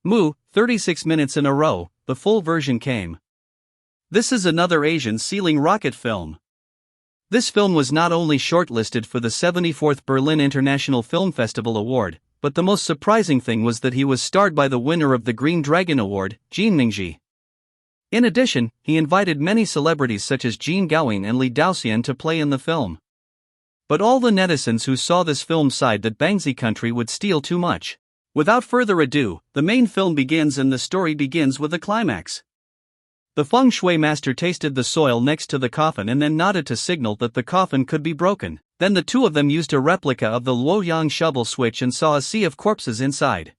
Moo, 36 minutes in a row, the full version came. This is another Asian ceiling rocket film. This film was not only shortlisted for the 74th Berlin International Film Festival Award, but the most surprising thing was that he was starred by the winner of the Green Dragon Award, Jin Mingji. In addition, he invited many celebrities such as Jean Gowing and Lee Daoxian to play in the film. But all the netizens who saw this film sighed that Bangsi country would steal too much. Without further ado, the main film begins and the story begins with a climax. The feng shui master tasted the soil next to the coffin and then nodded to signal that the coffin could be broken. Then the two of them used a replica of the Luoyang shovel switch and saw a sea of corpses inside.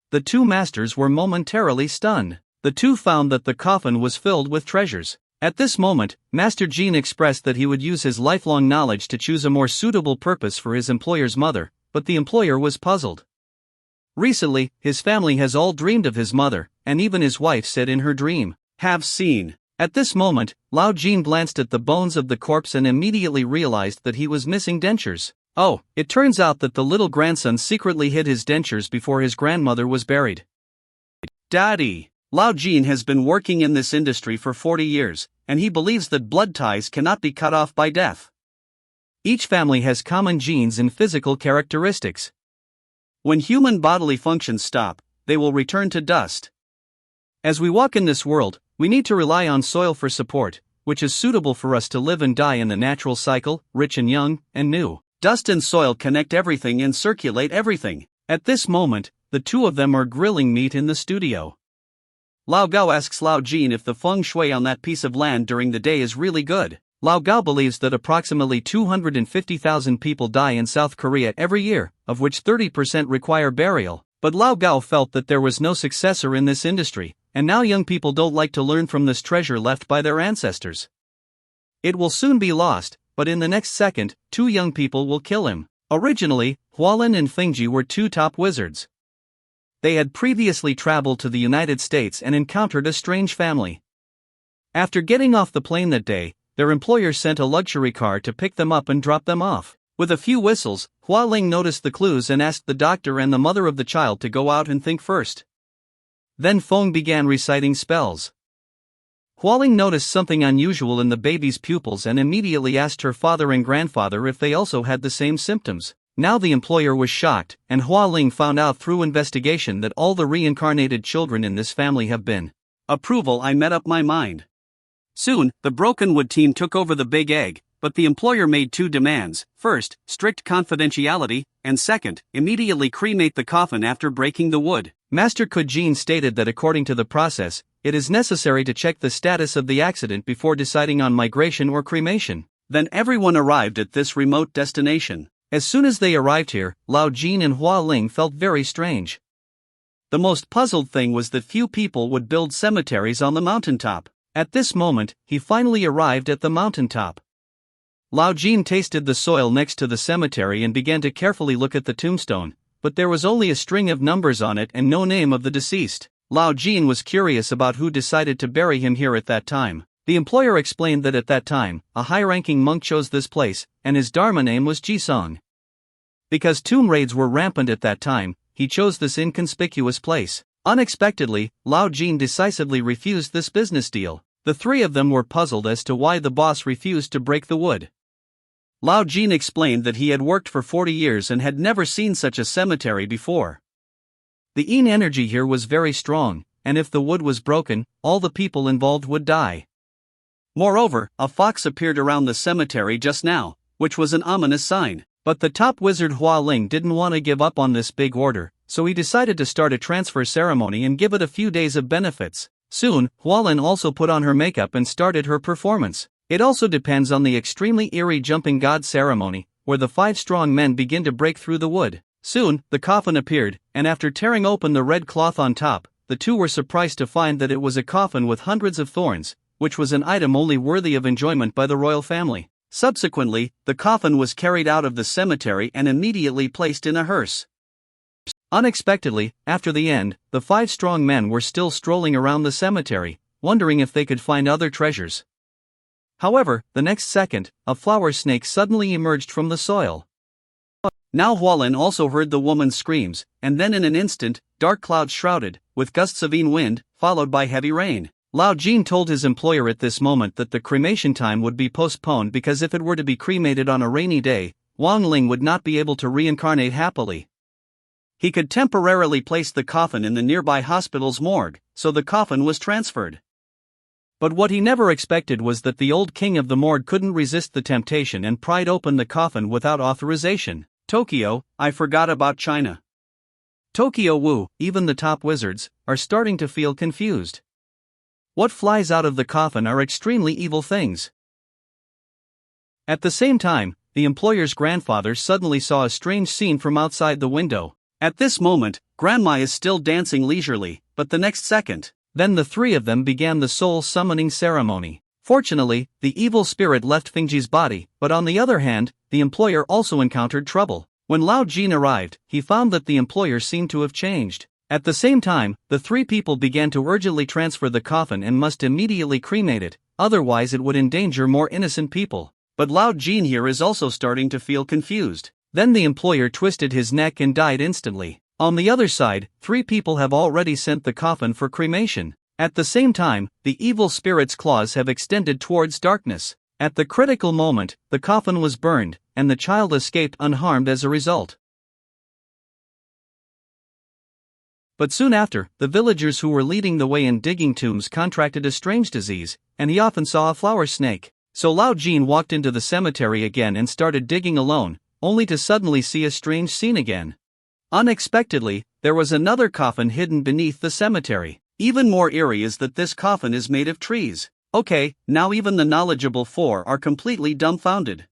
The two masters were momentarily stunned. The two found that the coffin was filled with treasures. At this moment, Master Jean expressed that he would use his lifelong knowledge to choose a more suitable purpose for his employer's mother, but the employer was puzzled. Recently, his family has all dreamed of his mother, and even his wife said in her dream, "Have seen." At this moment, Lao Jean glanced at the bones of the corpse and immediately realized that he was missing dentures. Oh, it turns out that the little grandson secretly hid his dentures before his grandmother was buried. Daddy! Lao Jean has been working in this industry for 40 years, and he believes that blood ties cannot be cut off by death. Each family has common genes and physical characteristics. When human bodily functions stop, they will return to dust. As we walk in this world, we need to rely on soil for support, which is suitable for us to live and die in the natural cycle, rich and young, and new. Dust and soil connect everything and circulate everything. At this moment, the two of them are grilling meat in the studio. Lao Gao asks Lao Jean if the feng shui on that piece of land during the day is really good. Lao Gao believes that approximately 250,000 people die in South Korea every year, of which 30% require burial. But Lao Gao felt that there was no successor in this industry, and now young people don't like to learn from this treasure left by their ancestors. It will soon be lost, but in the next second, two young people will kill him. Originally, Hualin and Fengji were two top wizards. They had previously traveled to the United States and encountered a strange family. After getting off the plane that day, their employer sent a luxury car to pick them up and drop them off. With a few whistles, Hua Ling noticed the clues and asked the doctor and the mother of the child to go out and think first. Then Feng began reciting spells. Hua Ling noticed something unusual in the baby's pupils and immediately asked her father and grandfather if they also had the same symptoms. Now the employer was shocked, and Hua Ling found out through investigation that all the reincarnated children in this family have been. Approval. I made up my mind. Soon, the Broken Wood team took over the Big Egg, but the employer made two demands. First, strict confidentiality, and second, immediately cremate the coffin after breaking the wood. Master Kujin stated that according to the process, it is necessary to check the status of the accident before deciding on migration or cremation. Then everyone arrived at this remote destination. As soon as they arrived here, Lao Jin and Hua Ling felt very strange. The most puzzled thing was that few people would build cemeteries on the mountaintop. At this moment, he finally arrived at the mountaintop. Lao Jin tasted the soil next to the cemetery and began to carefully look at the tombstone, but there was only a string of numbers on it and no name of the deceased. Lao Jin was curious about who decided to bury him here at that time. The employer explained that at that time, a high-ranking monk chose this place, and his dharma name was Jisong. Because tomb raids were rampant at that time, he chose this inconspicuous place. Unexpectedly, Lao Jin decisively refused this business deal. The three of them were puzzled as to why the boss refused to break the wood. Lao Jin explained that he had worked for 40 years and had never seen such a cemetery before. The yin energy here was very strong, and if the wood was broken, all the people involved would die. Moreover, a fox appeared around the cemetery just now, which was an ominous sign. But the top wizard Hua Ling didn't want to give up on this big order, so he decided to start a transfer ceremony and give it a few days of benefits. Soon, Hua Ling also put on her makeup and started her performance. It also depends on the extremely eerie jumping god ceremony, where the 5 strong men begin to break through the wood. Soon, the coffin appeared, and after tearing open the red cloth on top, the two were surprised to find that it was a coffin with hundreds of thorns, which was an item only worthy of enjoyment by the royal family. Subsequently, the coffin was carried out of the cemetery and immediately placed in a hearse. Unexpectedly, after the end, the 5 strong men were still strolling around the cemetery, wondering if they could find other treasures. However, the next second, a flower snake suddenly emerged from the soil. Now Hualin also heard the woman's screams, and then in an instant, dark clouds shrouded, with gusts of wind, followed by heavy rain. Lao Jin told his employer at this moment that the cremation time would be postponed because if it were to be cremated on a rainy day, Wang Ling would not be able to reincarnate happily. He could temporarily place the coffin in the nearby hospital's morgue, so the coffin was transferred. But what he never expected was that the old king of the morgue couldn't resist the temptation and pried open the coffin without authorization. Tokyo, I forgot about China. Tokyo Wu, even the top wizards, are starting to feel confused. What flies out of the coffin are extremely evil things. At the same time, the employer's grandfather suddenly saw a strange scene from outside the window. At this moment, Grandma is still dancing leisurely, but the next second, then the three of them began the soul summoning ceremony. Fortunately, the evil spirit left Fengji's body, but on the other hand, the employer also encountered trouble. When Lao Jin arrived, he found that the employer seemed to have changed. At the same time, the three people began to urgently transfer the coffin and must immediately cremate it, otherwise it would endanger more innocent people. But Lao Jin here is also starting to feel confused. Then the employer twisted his neck and died instantly. On the other side, three people have already sent the coffin for cremation. At the same time, the evil spirit's claws have extended towards darkness. At the critical moment, the coffin was burned, and the child escaped unharmed as a result. But soon after, the villagers who were leading the way in digging tombs contracted a strange disease, and he often saw a flower snake. So Lao Jin walked into the cemetery again and started digging alone, only to suddenly see a strange scene again. Unexpectedly, there was another coffin hidden beneath the cemetery. Even more eerie is that this coffin is made of trees. Okay, now even the knowledgeable four are completely dumbfounded.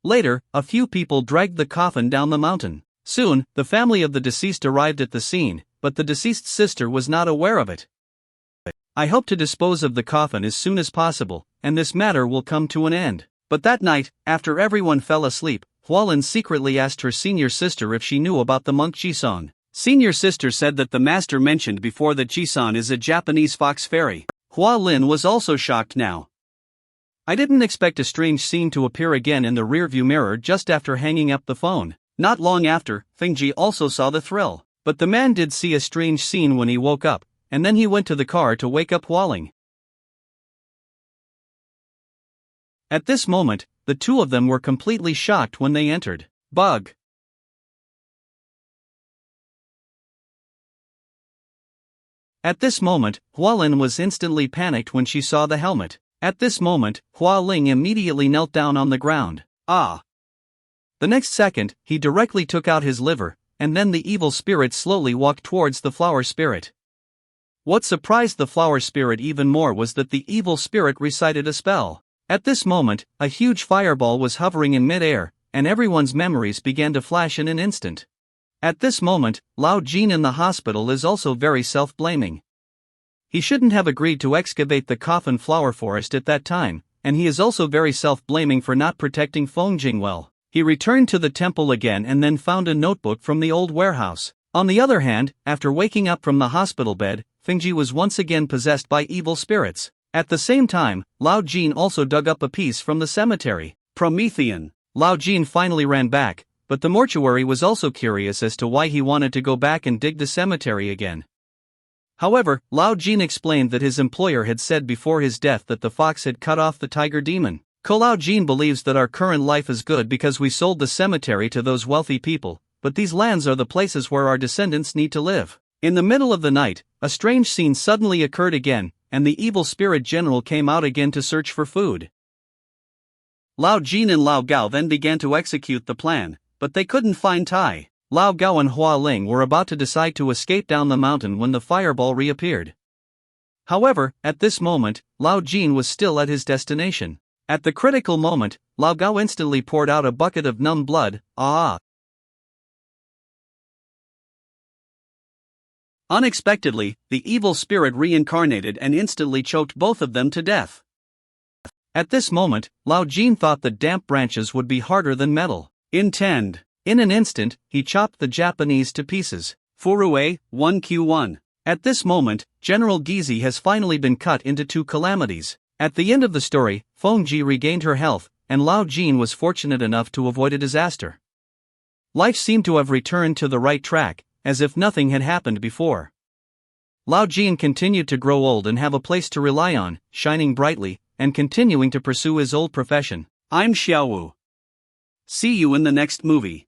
Later, a few people dragged the coffin down the mountain. Soon, the family of the deceased arrived at the scene, but the deceased's sister was not aware of it. I hope to dispose of the coffin as soon as possible, and this matter will come to an end. But that night, after everyone fell asleep, Hualin secretly asked her senior sister if she knew about the monk Jisan. Senior sister said that the master mentioned before that Jisan is a Japanese fox fairy. Hualin was also shocked now. I didn't expect a strange scene to appear again in the rearview mirror just after hanging up the phone. Not long after, Fengji also saw the thrill. But the man did see a strange scene when he woke up, and then he went to the car to wake up Hualing. At this moment, the two of them were completely shocked when they entered. Bug. At this moment, Hualin was instantly panicked when she saw the helmet. At this moment, Hualing immediately knelt down on the ground. Ah! The next second, he directly took out his liver, and then the evil spirit slowly walked towards the flower spirit. What surprised the flower spirit even more was that the evil spirit recited a spell. At this moment, a huge fireball was hovering in mid-air, and everyone's memories began to flash in an instant. At this moment, Lao Jin in the hospital is also very self-blaming. He shouldn't have agreed to excavate the coffin flower forest at that time, and he is also very self-blaming for not protecting Fengjing well. He returned to the temple again and then found a notebook from the old warehouse. On the other hand, after waking up from the hospital bed, Fengji was once again possessed by evil spirits. At the same time, Lao Jin also dug up a piece from the cemetery. Promethean. Lao Jin finally ran back, but the mortuary was also curious as to why he wanted to go back and dig the cemetery again. However, Lao Jin explained that his employer had said before his death that the fox had cut off the tiger demon. Lao Jin believes that our current life is good because we sold the cemetery to those wealthy people, but these lands are the places where our descendants need to live. In the middle of the night, a strange scene suddenly occurred again, and the evil spirit general came out again to search for food. Lao Jin and Lao Gao then began to execute the plan, but they couldn't find Tai. Lao Gao and Hua Ling were about to decide to escape down the mountain when the fireball reappeared. However, at this moment, Lao Jin was still at his destination. At the critical moment, Lao Gao instantly poured out a bucket of numb blood. Unexpectedly, the evil spirit reincarnated and instantly choked both of them to death. At this moment, Lao Jin thought that damp branches would be harder than metal. In an instant, he chopped the Japanese to pieces. Furue, 1Q1. At this moment, General Gizi has finally been cut into two calamities. At the end of the story, Feng Ji regained her health, and Lao Jin was fortunate enough to avoid a disaster. Life seemed to have returned to the right track, as if nothing had happened before. Lao Jin continued to grow old and have a place to rely on, shining brightly, and continuing to pursue his old profession. I'm Xiaowu. See you in the next movie.